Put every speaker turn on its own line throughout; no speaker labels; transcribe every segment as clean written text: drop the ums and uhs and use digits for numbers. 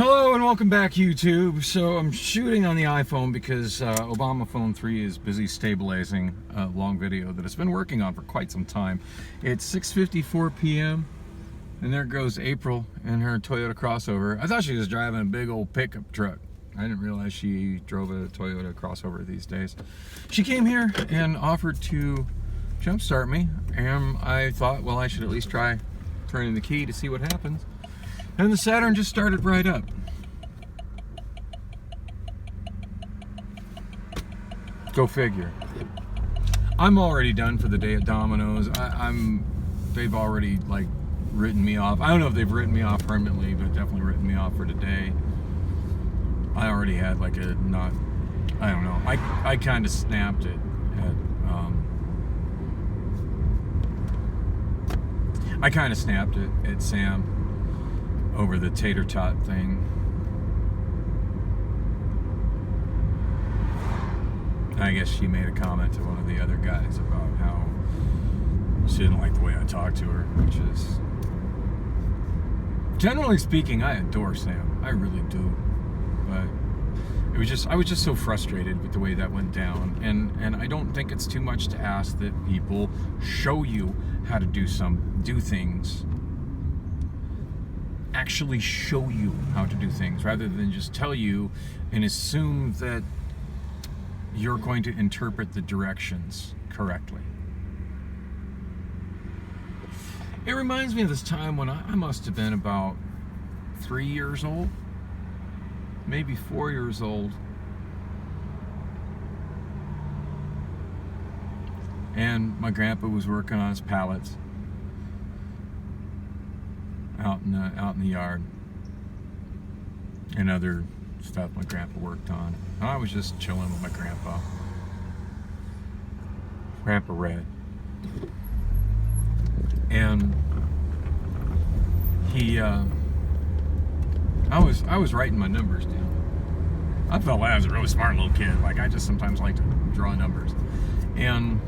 Hello and welcome back, YouTube. So I'm shooting on the iPhone because Obama Phone 3 is busy stabilizing a long video that it's been working on for quite some time. It's 6:54 p.m. and there goes April in her Toyota crossover. I thought she was driving a big old pickup truck. I didn't realize she drove a Toyota crossover these days. She came here and offered to jumpstart me, and I thought, well, I should at least try turning the key to see what happens. And the Saturn just started right up. Go figure. I'm already done for the day at Domino's. They've already like written me off. I don't know if they've written me off permanently, but definitely written me off for today. I already had like a I don't know. I kind of snapped it at I kind of snapped it at Sam over the tater tot thing. I guess she made a comment to one of the other guys about how she didn't like the way I talked to her, which is, generally speaking, I adore Sam. I really do. But I was just so frustrated with the way that went down, and I don't think it's too much to ask that people show you how to do things. Actually show you how to do things rather than just tell you and assume that you're going to interpret the directions correctly. It reminds me of this time when I must have been about 3 years old, maybe 4 years old, and my grandpa was working on his pallets out in the yard, and other stuff my grandpa worked on. And I was just chilling with my grandpa, Grandpa Red, and he I was writing my numbers down. I felt like I was a really smart little kid. Like, I just sometimes like to draw numbers, and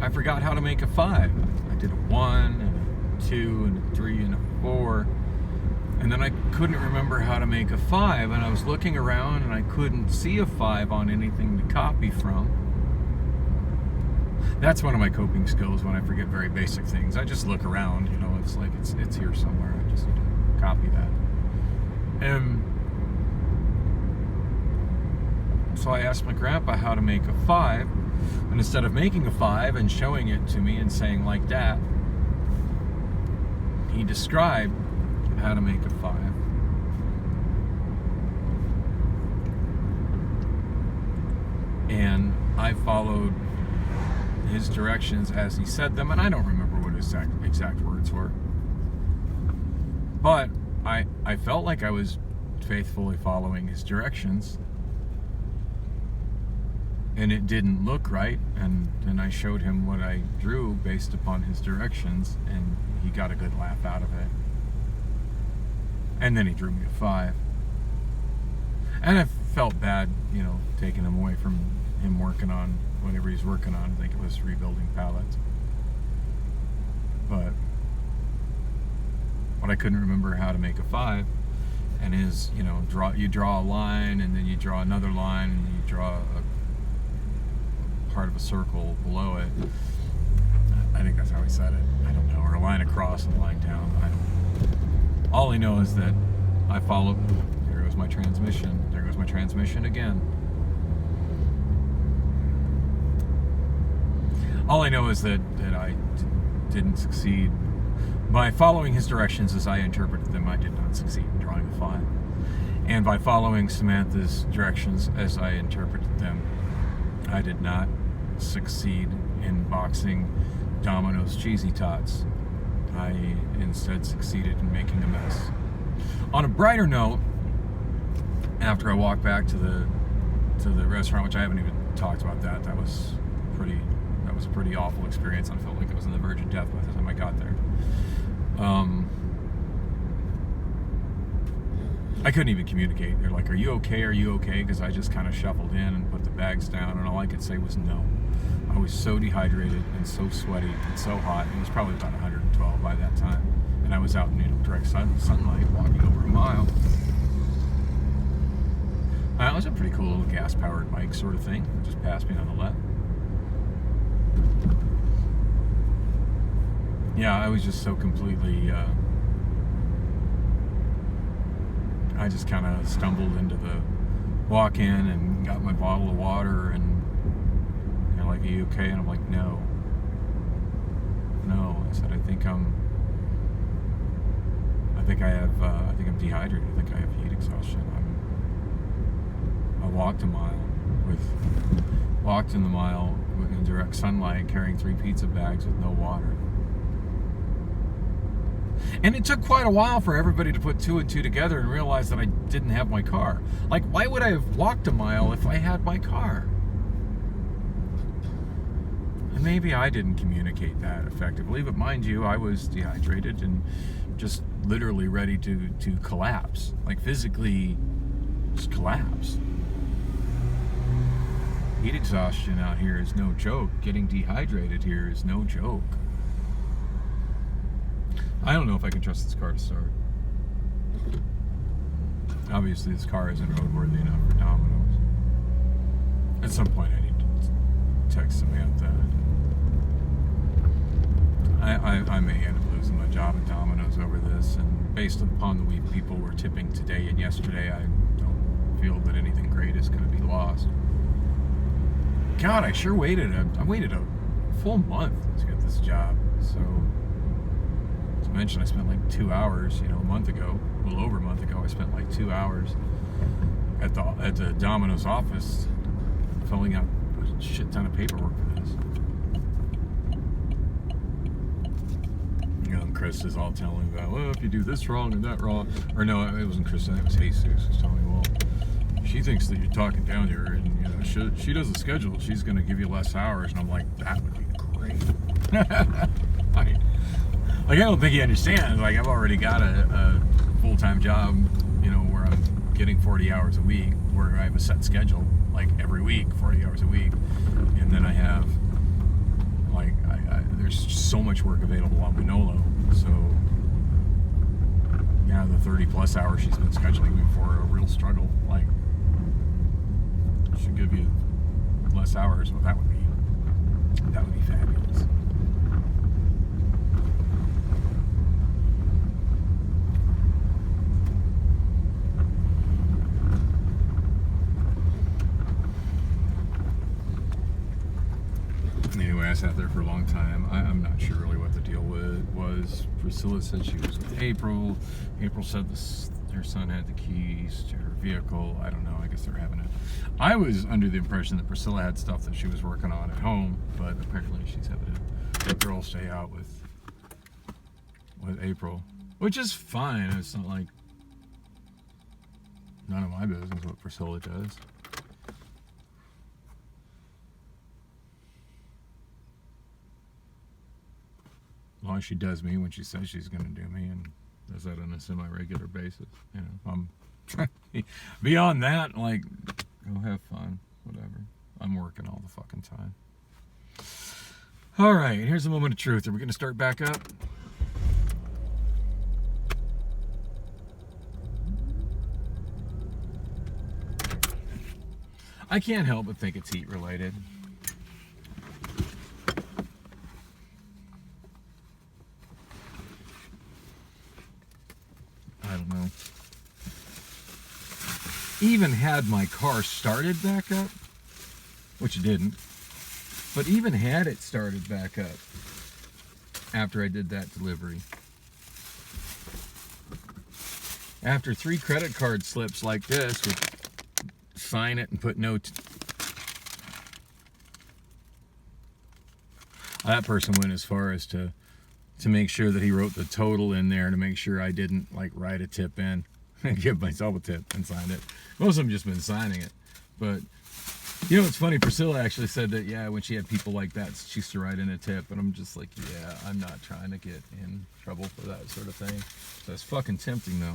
I forgot how to make a 5. I did a 1 and a 2 and a 3 and a 4, and then I couldn't remember how to make a 5, and I was looking around and I couldn't see a 5 on anything to copy from. That's one of my coping skills when I forget very basic things. I just look around, you know, it's like it's here somewhere. I just need to copy that. And so I asked my grandpa how to make a 5, and instead of making a 5 and showing it to me and saying like that, he described how to make a 5. And I followed his directions as he said them, and I don't remember what his exact words were. But I felt like I was faithfully following his directions, and it didn't look right, and then I showed him what I drew based upon his directions, and he got a good laugh out of it. And then he drew me a 5. And I felt bad, you know, taking him away from him working on whatever he's working on. I think it was rebuilding pallets. But I couldn't remember how to make a 5. And his, you know, you draw a line, and then you draw another line, and you draw a part of a circle below it. I think that's how he said it. I don't know. Or a line across and a line down. All I know is that I followed. There goes my transmission. There goes my transmission again. All I know is that I didn't succeed. By following his directions as I interpreted them, I did not succeed in drawing a 5. And by following Samantha's directions as I interpreted them, I did not succeed in boxing Domino's cheesy tots. I instead succeeded in making a mess. On a brighter note, after I walked back to the restaurant, which I haven't even talked about that was a pretty awful experience. I felt like I was on the verge of death by the time I got there. I couldn't even communicate. They're like, "Are you okay? Are you okay?" Because I just kind of shuffled in and put the bags down, and all I could say was no. I was so dehydrated and so sweaty and so hot. It was probably about 112 by that time, and I was out in direct sunlight walking over a mile. It was a pretty cool little gas-powered bike sort of thing. It just passed me on the left. Yeah, I was just so completely... I just kind of stumbled into the walk-in and got my bottle of water, and they're like, "Are you okay?" And I'm like, No. I said, I think I'm dehydrated. I think I have heat exhaustion. I walked in the mile in direct sunlight, carrying 3 pizza bags with no water. And it took quite a while for everybody to put 2 and 2 together and realize that I didn't have my car. Like, why would I have walked a mile if I had my car? And maybe I didn't communicate that effectively, but mind you, I was dehydrated and just literally ready to collapse. Like, physically just collapse. Heat exhaustion out here is no joke. Getting dehydrated here is no joke. I don't know if I can trust this car to start. Obviously, this car isn't roadworthy enough for Domino's. At some point, I need to text Samantha. I may end up losing my job at Domino's over this, and based upon the way people were tipping today and yesterday, I don't feel that anything great is going to be lost. God, I sure waited a full month to get this job. So, as I mentioned, I spent like 2 hours, a little over a month ago, I spent like 2 hours at the Domino's office filling out a shit ton of paperwork for this. And Chris is all telling me about, well, if you do this wrong and that wrong, or no, it wasn't Chris, it was Jesus who's telling me, well, she thinks that you're talking down here, and she does the schedule, she's going to give you less hours. And I'm like, that would be great. I don't think he understands. Like, I've already got a full-time job, where I'm getting 40 hours a week, where I have a set schedule, like every week, 40 hours a week, and then I have there's so much work available on Wonolo, so the 30 plus hours she's been scheduling me for are a real struggle. Like, should give you less hours. Well, that would be fabulous. Anyway, I sat there for a long time. I'm not sure really what the deal was. Priscilla said she was with April. April said her son had the keys to her vehicle. I don't know. I guess they're having it. I was under the impression that Priscilla had stuff that she was working on at home, but apparently she's having a girl stay out with April, which is fine. It's not like none of my business what Priscilla does. As long as she does me when she says she's going to do me, and does that on a semi-regular basis. Beyond that, like, go have fun, whatever. I'm working all the fucking time. All right, here's a moment of truth. Are we going to start back up? I can't help but think it's heat related. I don't know. Even had my car started back up, which it didn't, but even had it started back up after I did that delivery, after 3 credit card slips like this with sign it and put note, that person went as far as to make sure that he wrote the total in there to make sure I didn't like write a tip in and give myself a tip and sign it. Most of them just been signing it. But it's funny, Priscilla actually said that, when she had people like that, she used to write in a tip, and I'm just like, I'm not trying to get in trouble for that sort of thing. So it's fucking tempting though.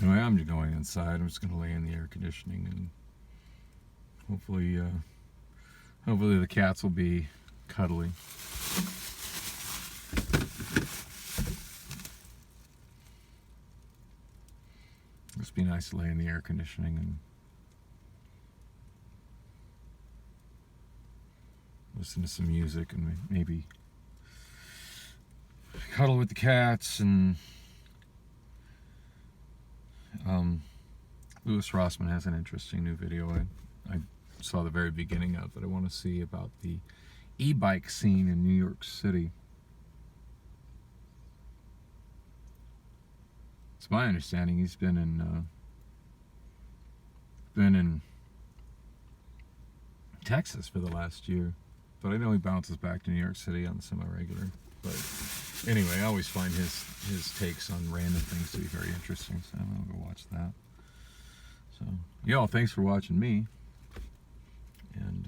Anyway, I'm just going inside. I'm just going to lay in the air conditioning, and hopefully the cats will be cuddly. Must be nice to lay in the air conditioning and listen to some music and maybe cuddle with the cats. And Louis Rossman has an interesting new video I saw the very beginning of that I want to see about the e-bike scene in New York City. It's my understanding he's been in Texas for the last year, but I know he bounces back to New York City on the semi-regular. But anyway, I always find his takes on random things to be very interesting, so I'll go watch that. So, y'all, thanks for watching me, and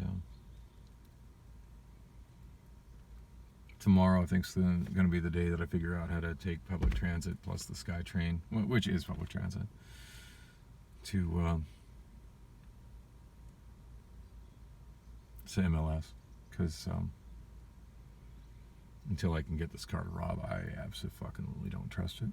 tomorrow I think is going to be the day that I figure out how to take public transit plus the SkyTrain, which is public transit, to MLS, because until I can get this car to Rob, I absolutely don't trust it.